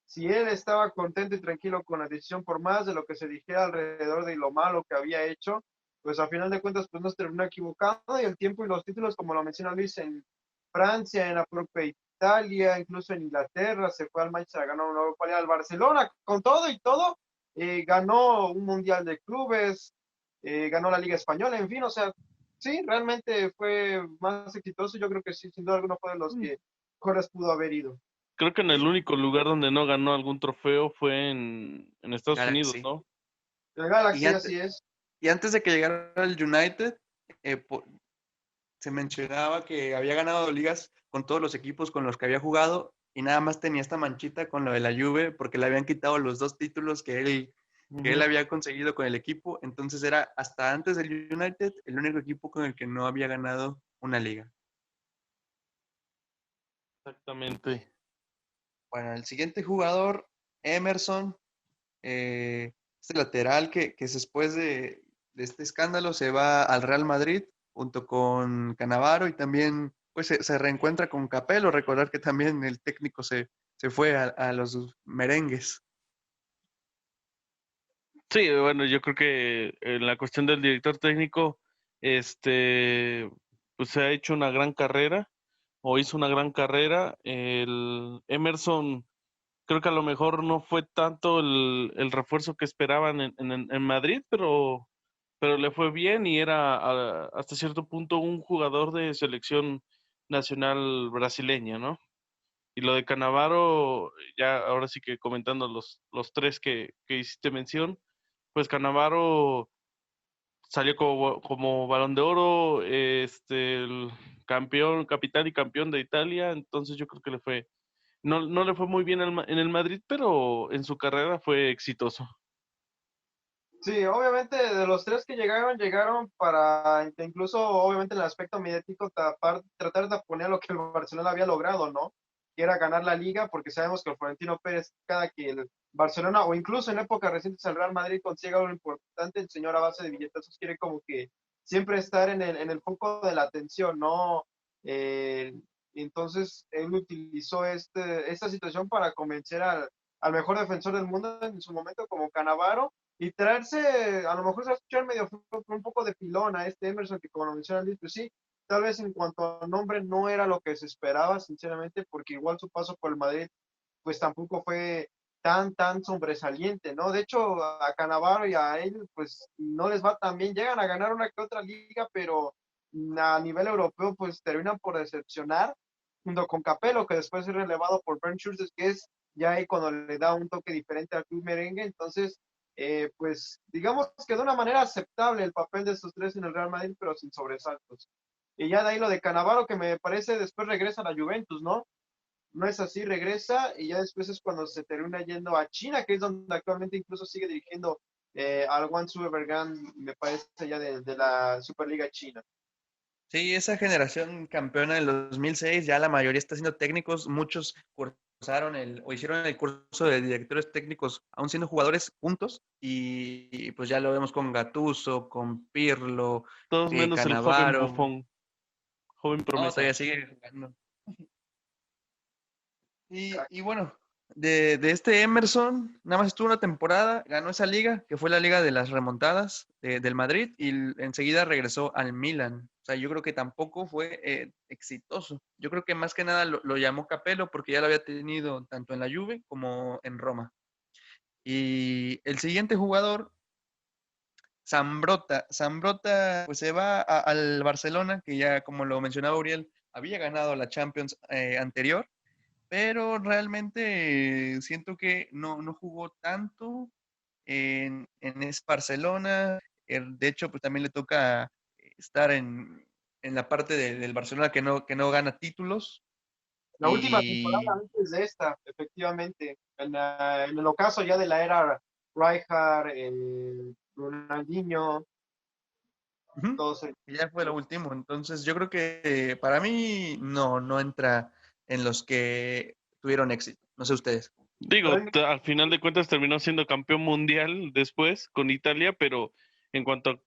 si él estaba contento y tranquilo con la decisión, por más de lo que se dijera alrededor de lo malo que había hecho, pues a final de cuentas, pues no se terminó equivocando y el tiempo y los títulos, como lo menciona Luis, en Francia, en la propia Italia, incluso en Inglaterra, se fue al Manchester a ganar una nueva cualidad al Barcelona, con todo y todo, ganó un Mundial de Clubes, ganó la Liga Española, en fin, o sea, sí, realmente fue más exitoso, yo creo que sí, sin duda alguna fue de los Mm. que mejores pudo haber ido. Creo que en el único lugar donde no ganó algún trofeo fue en Estados Unidos, Galaxy. ¿no? El Y Galaxy, antes, así es. y antes de que llegara al United, eh, se mencionaba que había ganado ligas con todos los equipos con los que había jugado y nada más tenía esta manchita con lo de la Juve porque le habían quitado los dos títulos que él Ujú. había conseguido con el equipo. Entonces era hasta antes del United el único equipo con el que no había ganado una liga. Exactamente. Bueno, el siguiente jugador, Emerson, este lateral que después de este escándalo se va al Real Madrid junto con Cannavaro y también pues se reencuentra con Capello. Recordar que también el técnico se fue a los merengues. Sí, bueno, yo creo que en la cuestión del director técnico, pues se ha hecho una gran carrera, o hizo una gran carrera. El Emerson, creo que a lo mejor no fue tanto el refuerzo que esperaban en Madrid, pero le fue bien y era hasta cierto punto un jugador de selección nacional brasileña, ¿no? Y lo de Cannavaro, ya ahora sí que comentando los tres que hiciste mención, pues Cannavaro salió como Balón de Oro, el campeón, capitán y campeón de Italia, entonces yo creo que no le fue muy bien en el Madrid, pero en su carrera fue exitoso. Sí, obviamente de los tres que llegaron para incluso, obviamente en el aspecto mediático, tratar de poner lo que el Barcelona había logrado, ¿no? Que era ganar la liga, porque sabemos que el Florentino Pérez, cada que el Barcelona, o incluso en épocas recientes el Real Madrid consiga algo importante, el señor a base de billetazos quiere como que siempre estar en el foco de la atención, ¿no? Eh, entonces él utilizó esta situación para convencer al mejor defensor del mundo en su momento como Cannavaro y traerse, a lo mejor se va a escuchar medio un poco de pilón a este Emerson, que como lo menciona Luis, pues sí, tal vez en cuanto a nombre no era lo que se esperaba, sinceramente, porque igual su paso por el Madrid, pues tampoco fue tan sobresaliente, ¿no? De hecho, a Cannavaro y a él, pues no les va tan bien, llegan a ganar una que otra liga, pero a nivel europeo, pues terminan por decepcionar, junto con Capello, que después es relevado por Bernd Schuster, que es ya ahí cuando le da un toque diferente al club merengue, entonces pues digamos que de una manera aceptable el papel de estos tres en el Real Madrid, pero sin sobresaltos. Y ya de ahí lo de Cannavaro, que me parece después regresa a la Juventus, ¿no? No es así, regresa y ya después es cuando se termina yendo a China, que es donde actualmente incluso sigue dirigiendo al Guangzhou Evergrande, me parece ya de la Superliga China. Sí, esa generación campeona del 2006, ya la mayoría está siendo técnicos, muchos cursaron o hicieron el curso de directores técnicos, aún siendo jugadores juntos, y pues ya lo vemos con Gattuso, con Pirlo, Todos menos el joven Cannavaro. bufón, joven No, promesa. todavía sigue jugando. Y bueno, de este Emerson, nada más estuvo una temporada, ganó esa liga, que fue la liga de las remontadas del Madrid, y enseguida regresó al Milan. O sea, yo creo que tampoco fue exitoso. Yo creo que más que nada lo llamó Capello porque ya lo había tenido tanto en la Juve como en Roma. Y el siguiente jugador, Zambrotta. Zambrotta pues se va al Barcelona, que ya como lo mencionaba Uriel, había ganado la Champions anterior, pero realmente siento que no jugó tanto en ese Barcelona. De hecho, pues también le toca estar en la parte del Barcelona que no gana títulos. La última temporada Y antes de esta, efectivamente, en el ocaso ya de la era Rijkaard, Ronaldinho, ujú, todos ellos. y ya fue lo último. Entonces, yo creo que para mí no entra en los que tuvieron éxito. No sé ustedes. Digo, al final de cuentas terminó siendo campeón mundial después con Italia, pero en cuanto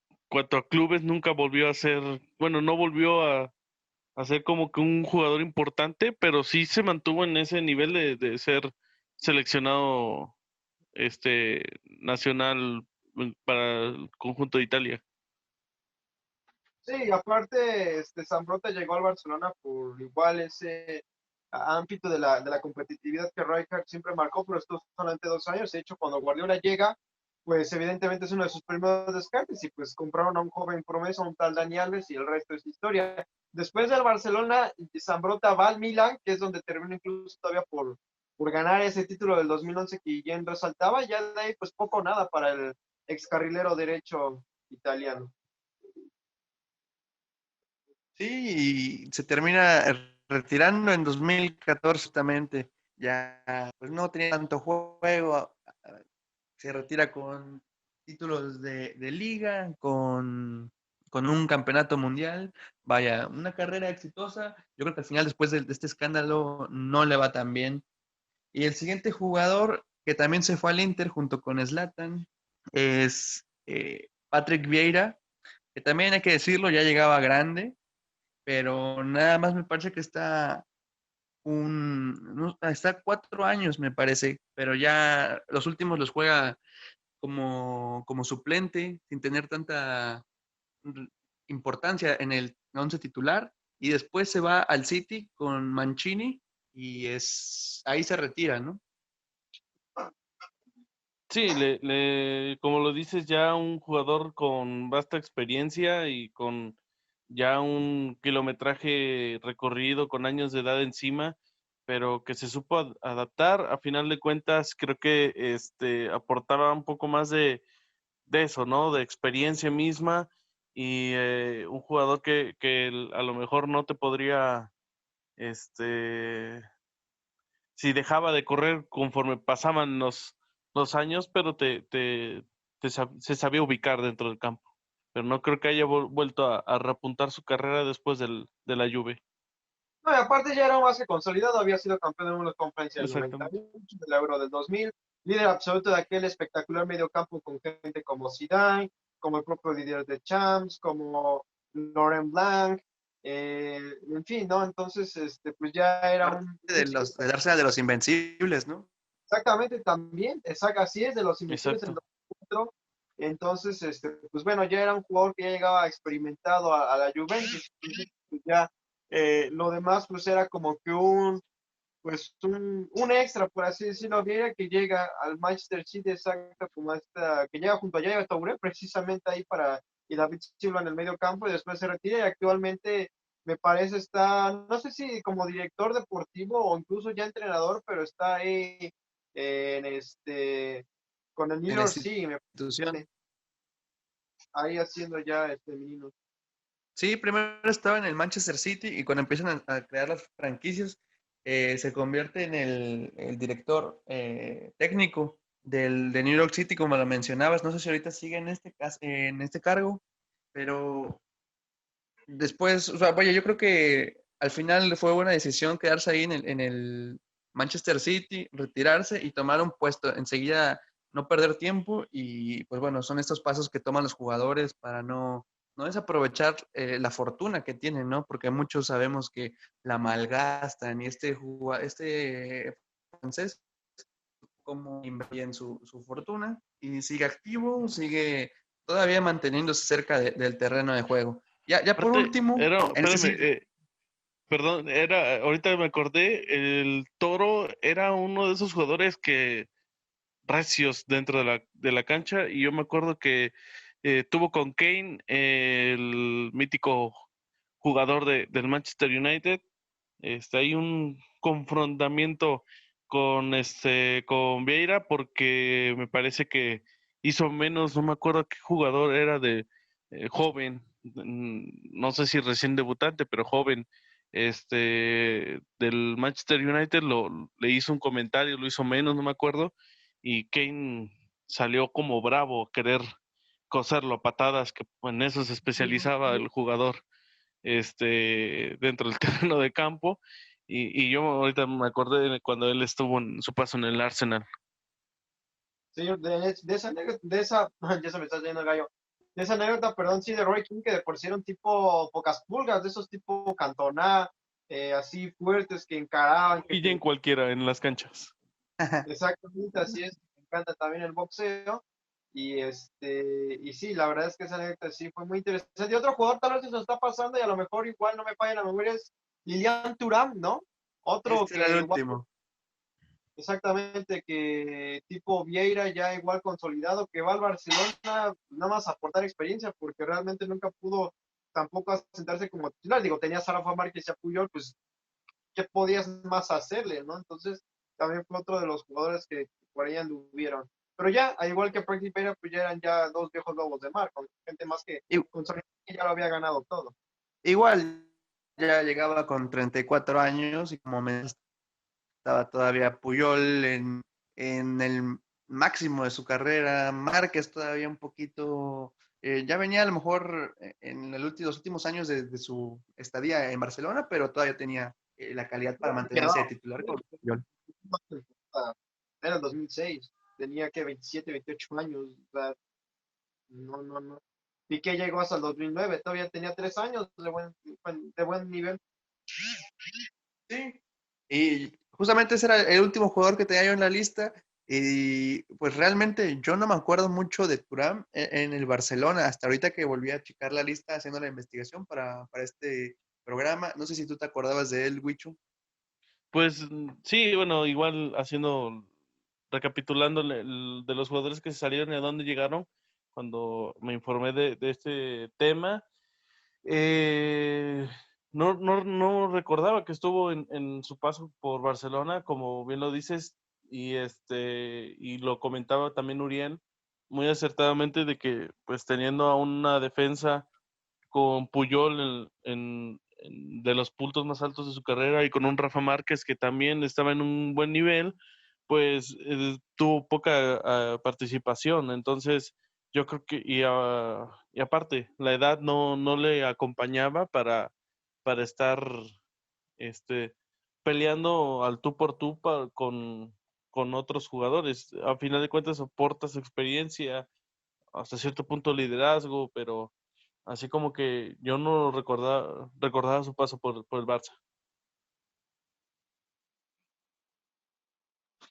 a clubes nunca volvió a ser, bueno, no volvió a ser como que un jugador importante, pero sí se mantuvo en ese nivel de ser seleccionado nacional para el conjunto de Italia. Sí, aparte, Zambrotta llegó al Barcelona por igual ese ámbito de la competitividad que Rijkaard siempre marcó, pero estos solamente 2 años. De hecho, cuando Guardiola llega, pues evidentemente es uno de sus primeros descartes y pues compraron a un joven promesa, un tal Dani Alves y el resto es historia. Después del Barcelona, Zambrotta va al Milan, que es donde termina incluso todavía por ganar ese título del 2011 que bien resaltaba, y ya de ahí pues poco o nada para el excarrilero derecho italiano. Sí, y se termina retirando en 2014 justamente. Ya pues no tenía tanto juego, se retira con títulos de liga, con un campeonato mundial. Vaya, una carrera exitosa. Yo creo que al final, después de este escándalo, no le va tan bien. Y el siguiente jugador que también se fue al Inter junto con Zlatan es Patrick Vieira, que también hay que decirlo, ya llegaba grande, pero nada más me parece que está 4 años, me parece, pero ya los últimos los juega como suplente, sin tener tanta importancia en el once titular, y después se va al City con Mancini y ahí se retira, ¿no? Sí, como lo dices, ya un jugador con vasta experiencia y con ya un kilometraje recorrido, con años de edad encima, pero que se supo adaptar. A final de cuentas, creo que aportaba un poco más de eso, ¿no? De experiencia misma y un jugador que a lo mejor no te podría, este, si dejaba de correr conforme pasaban los años, pero te se sabía ubicar dentro del campo. Pero no creo que haya vuelto a repuntar su carrera después de la Juve. No, y aparte ya era más que consolidado, había sido campeón de una conferencia del Exactamente. 98, del Euro del 2000, líder absoluto de aquel espectacular mediocampo con gente como Zidane, como el propio líder de Champs, como Laurent Blanc, en fin, ¿no? Entonces, pues ya era Parte del Arsenal de los Invencibles, ¿no? exactamente también, exacto, así es, de los invencibles en Exacto. 2004. Entonces, pues bueno, ya era un jugador que ya llegaba experimentado a la Juventus. Entonces, pues ya lo demás pues era como que un extra, por así decirlo, Vieira que llega al Manchester City, exacto, como que llega junto a Yaya Touré, precisamente ahí y David Silva en el medio campo, y después se retira, y actualmente me parece está, no sé si como director deportivo o incluso ya entrenador, pero está ahí en con el New En la York City, me institución. parece, ahí haciendo ya menino. Sí, primero estaba en el Manchester City y cuando empiezan a crear las franquicias, se convierte en el director técnico de New York City, como lo mencionabas. No sé si ahorita sigue en este cargo, pero después, o sea, vaya, yo creo que al final fue buena decisión quedarse ahí en el Manchester City, retirarse y tomar un puesto. Enseguida no perder tiempo y pues bueno, son estos pasos que toman los jugadores para no desaprovechar la fortuna que tienen, ¿no? Porque muchos sabemos que la malgastan y este francés como invertir en su fortuna y sigue activo, sigue todavía manteniéndose cerca del terreno de juego. Ya por Aparte, último, en ese espérame, sí, perdón, ahorita me acordé, el Toro era uno de esos jugadores que recios dentro de la cancha y yo me acuerdo que tuvo con Kane el mítico jugador del Manchester United. Hay un confrontamiento con Vieira porque me parece que hizo menos, no me acuerdo qué jugador era de joven, no sé si recién debutante, pero joven, del Manchester United le hizo un comentario, lo hizo menos, no me acuerdo, y Kane salió como bravo a querer coserlo a patadas, que en eso se especializaba el jugador dentro del terreno de campo. Y yo ahorita me acordé de cuando él estuvo en su paso en el Arsenal. Señor, de esa, ya se me está yendo el gallo, de esa anécdota, perdón, sí, de Roy King, que de por sí era un tipo pocas pulgas, de esos tipo Cantona, así fuertes, que encaraban, Y ya en cualquiera, en las canchas. exactamente, así es, me encanta también el boxeo, y sí, la verdad es que esa anécdota sí fue muy interesante. Y otro jugador tal vez se nos está pasando, y a lo mejor igual no me falla la memoria, es Lilian Thuram, ¿no? Otro este era el que igual último. exactamente, que tipo Vieira ya igual consolidado, que va al Barcelona nada más a aportar experiencia, porque realmente nunca pudo tampoco asentarse como titular. Digo, tenías a Rafa Márquez y a Puyol, pues, ¿qué podías más hacerle, no? Entonces, también fue otro de los jugadores que por ahí anduvieron. Pero ya, al igual que Frankie Vieira, pues ya eran ya dos viejos lobos de mar, con gente más que I- consolidada que ya lo había ganado todo. Igual ya llegaba con 34 años y como me estaba todavía Puyol en el máximo de su carrera, Márquez todavía un poquito, ya venía a lo mejor en los últimos años de su estadía en Barcelona, pero todavía tenía la calidad para mantenerse de titular con Puyol. Era el 2006, tenía que 27, 28 años, o sea, no, no, no. Piqué llegó hasta el 2009, todavía tenía 3 años de buen nivel. Sí. Y justamente ese era el último jugador que tenía yo en la lista. Y pues realmente yo no me acuerdo mucho de Thuram en el Barcelona, hasta ahorita que volví a checar la lista haciendo la investigación para este programa. No sé si tú te acordabas de él, Wichu. Pues sí, bueno, igual recapitulando de los jugadores que se salieron y a dónde llegaron, cuando me informé de este tema, eh, no recordaba que estuvo en su paso por Barcelona, como bien lo dices, y lo comentaba también Uriel muy acertadamente de que pues teniendo a una defensa con Puyol de los puntos más altos de su carrera y con un Rafa Márquez que también estaba en un buen nivel, pues tuvo poca participación. Entonces, yo creo que, y aparte, la edad no le acompañaba para estar peleando al tú por tú con otros jugadores. A final de cuentas aportas experiencia, hasta cierto punto liderazgo, pero así como que yo no recordaba su paso por el Barça.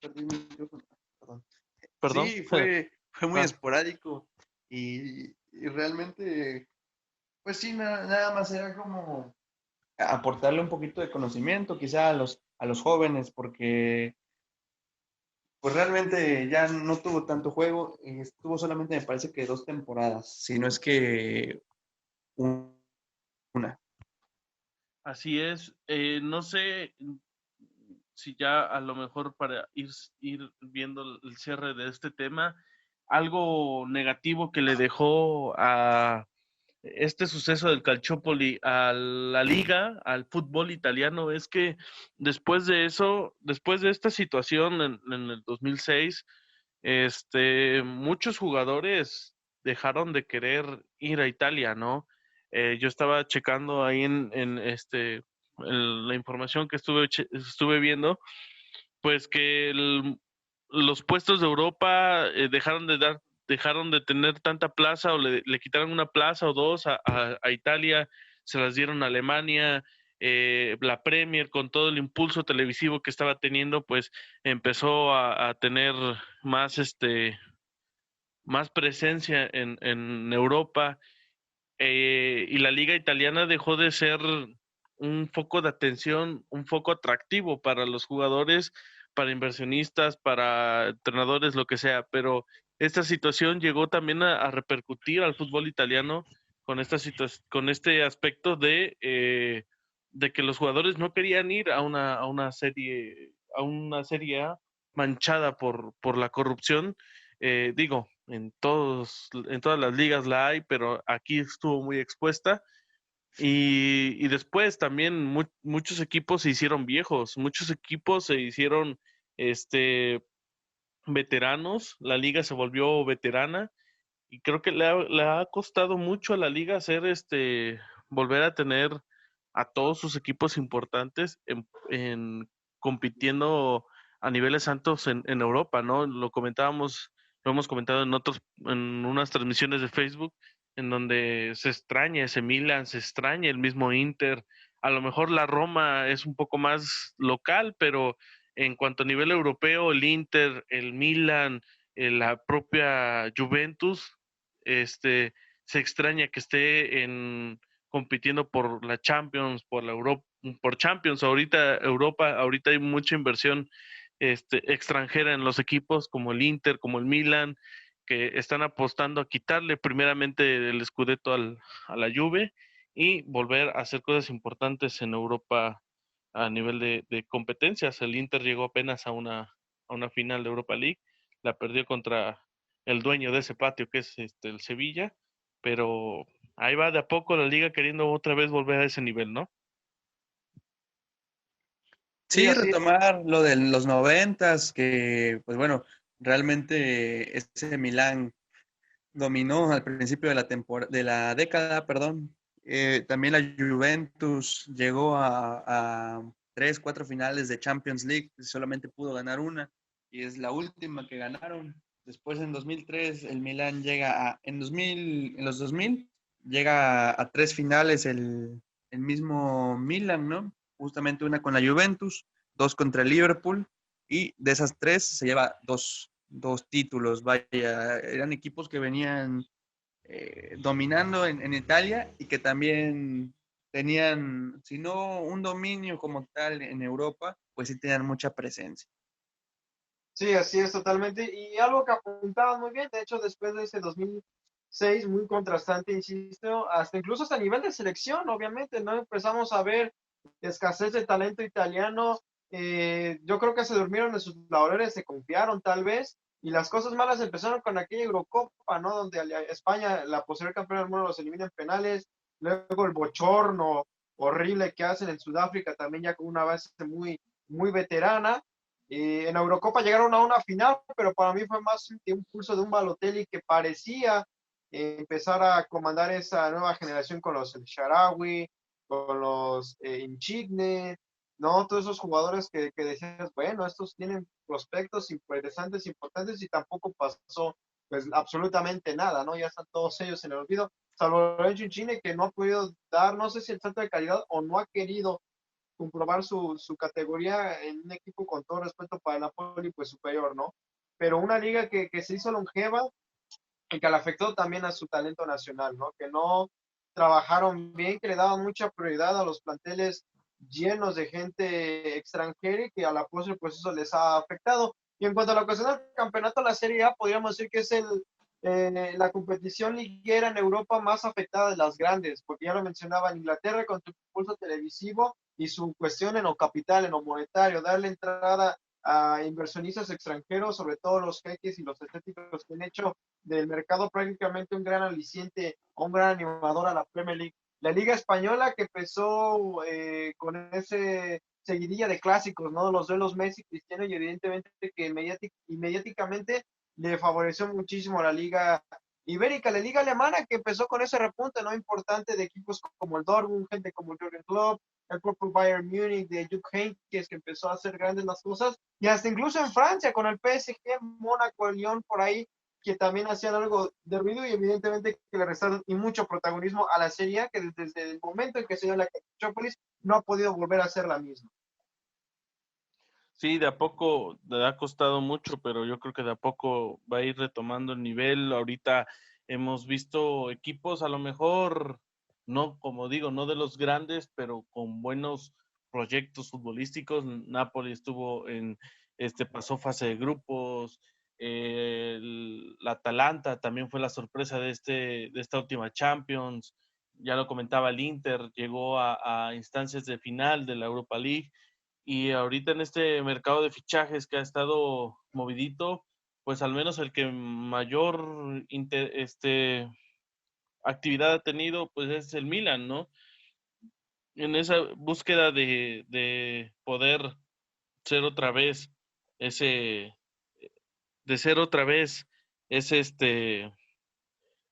Perdí mi micrófono, perdón. ¿Perdón? Sí, fue muy Ah, esporádico y realmente, pues sí, nada más era como aportarle un poquito de conocimiento quizá a los jóvenes, porque pues realmente ya no tuvo tanto juego, estuvo solamente me parece que 2 temporadas, si no es que una. así es. No sé si ya a lo mejor para ir viendo el cierre de este tema, algo negativo que le dejó a este suceso del Calciopoli a la liga, al fútbol italiano, es que después de eso, después de esta situación en el 2006, muchos jugadores dejaron de querer ir a Italia, ¿no? Yo estaba checando ahí en la información que estuve viendo, pues que los puestos de Europa dejaron de tener tanta plaza o le quitaron una plaza o dos a Italia, se las dieron a Alemania, la Premier con todo el impulso televisivo que estaba teniendo, pues empezó a tener más más presencia en Europa, y la liga italiana dejó de ser un foco de atención, un foco atractivo para los jugadores, para inversionistas, para entrenadores, lo que sea, pero esta situación llegó también a repercutir al fútbol italiano con con este aspecto de que los jugadores no querían ir a una serie A manchada por la corrupción. Digo, en todas las ligas la hay, pero aquí estuvo muy expuesta. Y después también muchos equipos se hicieron viejos, muchos equipos se hicieron este, veteranos, la liga se volvió veterana y creo que le ha costado mucho a la liga hacer volver a tener a todos sus equipos importantes en compitiendo a niveles altos en Europa, ¿no? Lo hemos comentado en unas transmisiones de Facebook, en donde se extraña ese Milan, se extraña el mismo Inter, a lo mejor la Roma es un poco más local, pero en cuanto a nivel europeo, el Inter, el Milan, la propia Juventus, se extraña que esté compitiendo por la Champions, por la Europa, por Champions. Ahorita hay mucha inversión extranjera en los equipos como el Inter, como el Milan, que están apostando a quitarle primeramente el Scudetto a la Juve y volver a hacer cosas importantes en Europa a nivel de competencias. El Inter llegó apenas a una final de Europa League, la perdió contra el dueño de ese patio, que es el Sevilla, pero ahí va de a poco la liga queriendo otra vez volver a ese nivel, ¿no? Sí, Sí, así es. retomar lo de los 90, que pues bueno, realmente ese Milán dominó al principio de de la década, perdón. También la Juventus llegó a 3, 4 finales de Champions League, solamente pudo ganar una y es la última que ganaron. Después en 2003 el Milán llega en los 2000 llega a 3 finales el mismo Milán, ¿no? Justamente una con la Juventus, 2 contra el Liverpool y de esas 3 se lleva dos títulos, vaya, eran equipos que venían dominando en Italia y que también tenían, si no un dominio como tal en Europa, pues sí tenían mucha presencia. Sí, así es totalmente. Y algo que apuntabas muy bien, de hecho, después de ese 2006, muy contrastante, insisto, hasta incluso hasta a nivel de selección, obviamente, ¿no? Empezamos a ver escasez de talento italiano. Yo creo que se durmieron en sus laureles, se confiaron tal vez, y las cosas malas empezaron con aquella Eurocopa, ¿no? Donde España, la posterior campeona del mundo, los elimina en penales, luego el bochorno horrible que hacen en Sudáfrica, también ya con una base muy, muy veterana En Eurocopa llegaron a una final, pero para mí fue más un impulso de un Balotelli que parecía empezar a comandar esa nueva generación con los El Shaarawy, con los Insigne, ¿no? Todos esos jugadores que decías, bueno, estos tienen prospectos interesantes, importantes, y tampoco pasó pues absolutamente nada, ¿no? Ya están todos ellos en el olvido, salvo Lorenzo Insigne, que no ha podido dar, no sé si el salto de calidad o no ha querido comprobar su categoría en un equipo, con todo respeto para el Napoli, pues superior, ¿no? Pero una liga que se hizo longeva y que le afectó también a su talento nacional, ¿no? Que no trabajaron bien, que le daban mucha prioridad a los planteles llenos de gente extranjera, y que a la postre pues eso les ha afectado. Y en cuanto a la cuestión del campeonato, la Serie A podríamos decir que es la competición liguera en Europa más afectada de las grandes, porque ya lo mencionaba, en Inglaterra con su impulso televisivo y su cuestión en lo capital, en lo monetario, darle entrada a inversionistas extranjeros, sobre todo los jeques y los estéticos, que han hecho del mercado prácticamente un gran aliciente, un gran animador a la Premier League. La Liga Española, que empezó con ese seguidilla de clásicos, ¿no? Los duelos Messi, Cristiano, y evidentemente que mediáticamente le favoreció muchísimo a la Liga Ibérica, la Liga Alemana, que empezó con ese repunte, ¿no? Importante, de equipos como el Dortmund, gente como el Jürgen Klopp, el propio Bayern Múnich de Jupp Heynckes, que empezó a hacer grandes las cosas, y hasta incluso en Francia con el PSG, Mónaco, el Lyon, por ahí, que también hacían algo de ruido, y evidentemente que le restaron y mucho protagonismo a la Serie A, que desde el momento en que se dio la Metrópolis no ha podido volver a ser la misma. Sí, de a poco le ha costado mucho, pero yo creo que de a poco va a ir retomando el nivel. Ahorita hemos visto equipos, a lo mejor, no, como digo, no de los grandes, pero con buenos proyectos futbolísticos. Napoli estuvo pasó fase de grupos. La Atalanta también fue la sorpresa de esta última Champions. Ya lo comentaba, el Inter llegó a instancias de final de la Europa League. Y ahorita en este mercado de fichajes que ha estado movidito, pues al menos el que mayor actividad ha tenido, pues es el Milan, ¿no? En esa búsqueda de poder ser otra vez ese, de ser otra vez ese,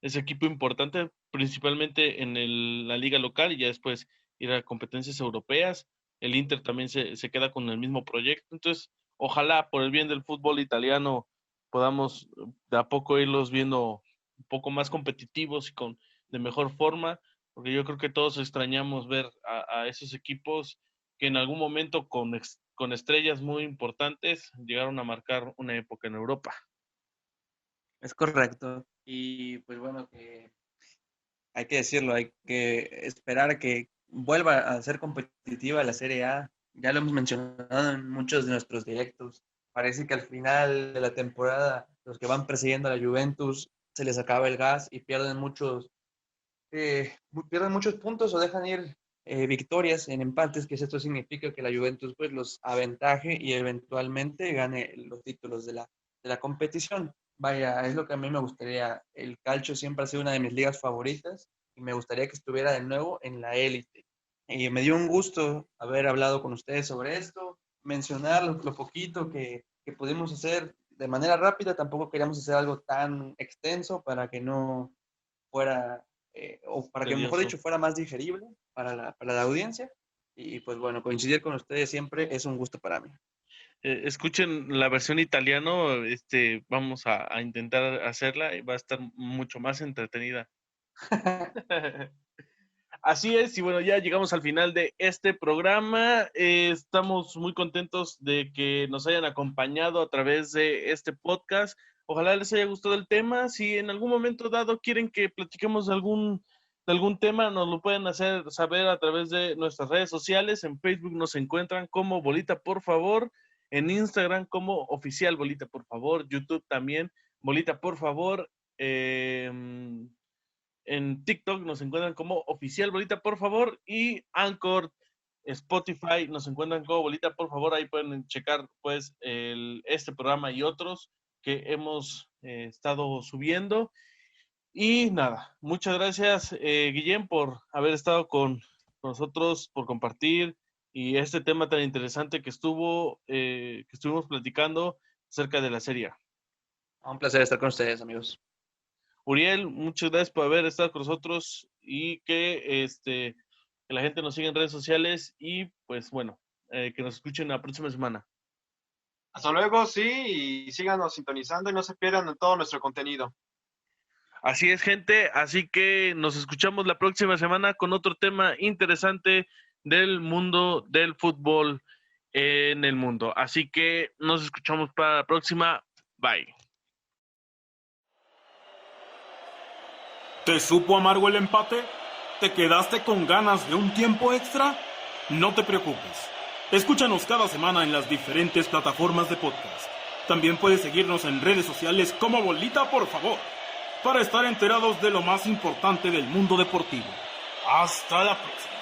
ese equipo importante, principalmente en la liga local, y ya después ir a competencias europeas. El Inter también se queda con el mismo proyecto. Entonces, ojalá por el bien del fútbol italiano podamos de a poco irlos viendo un poco más competitivos y de mejor forma, porque yo creo que todos extrañamos ver a esos equipos que en algún momento con estrellas muy importantes llegaron a marcar una época en Europa. Es correcto. Y pues bueno, que hay que decirlo, hay que esperar que vuelva a ser competitiva la Serie A. Ya lo hemos mencionado en muchos de nuestros directos. Parece que al final de la temporada los que van persiguiendo a la Juventus se les acaba el gas y pierden muchos puntos o dejan ir victorias en empates, que esto significa que la Juventus pues los aventaje y eventualmente gane los títulos de la competición. Vaya, es lo que a mí me gustaría. El calcio siempre ha sido una de mis ligas favoritas y me gustaría que estuviera de nuevo en la élite. Y me dio un gusto haber hablado con ustedes sobre esto, mencionar lo poquito que pudimos hacer de manera rápida. Tampoco queríamos hacer algo tan extenso para que no fuera, o para que mejor Tedioso. dicho fuera más digerible para la audiencia. Y pues bueno, coincidir con ustedes siempre es un gusto para mí. Escuchen la versión italiano, vamos a intentar hacerla y va a estar mucho más entretenida. Así es, y bueno, ya llegamos al final de este programa. Estamos muy contentos de que nos hayan acompañado a través de este podcast. Ojalá les haya gustado el tema. Si en algún momento dado quieren que platiquemos de algún tema, nos lo pueden hacer saber a través de nuestras redes sociales. En Facebook nos encuentran como Bolita por favor, en Instagram como Oficial Bolita por favor, YouTube también Bolita por favor. En TikTok nos encuentran como Oficial Bolita por favor, y Anchor, Spotify nos encuentran como Bolita por favor. Ahí pueden checar pues este programa y otros que hemos estado subiendo. Y nada, muchas gracias Guillem por haber estado con nosotros, por compartir y este tema tan interesante que estuvimos platicando acerca de la Serie A. Un placer estar con ustedes, amigos. Uriel, muchas gracias por haber estado con nosotros y que la gente nos siga en redes sociales y pues bueno, que nos escuchen la próxima semana. Hasta luego, sí, y síganos sintonizando y no se pierdan en todo nuestro contenido. Así es, gente, así que nos escuchamos la próxima semana con otro tema interesante del mundo del fútbol en el mundo. Así que nos escuchamos para la próxima. Bye. ¿Te supo amargo el empate? ¿Te quedaste con ganas de un tiempo extra? No te preocupes. Escúchanos cada semana en las diferentes plataformas de podcast. También puedes seguirnos en redes sociales como Bolita, por favor, para estar enterados de lo más importante del mundo deportivo. Hasta la próxima.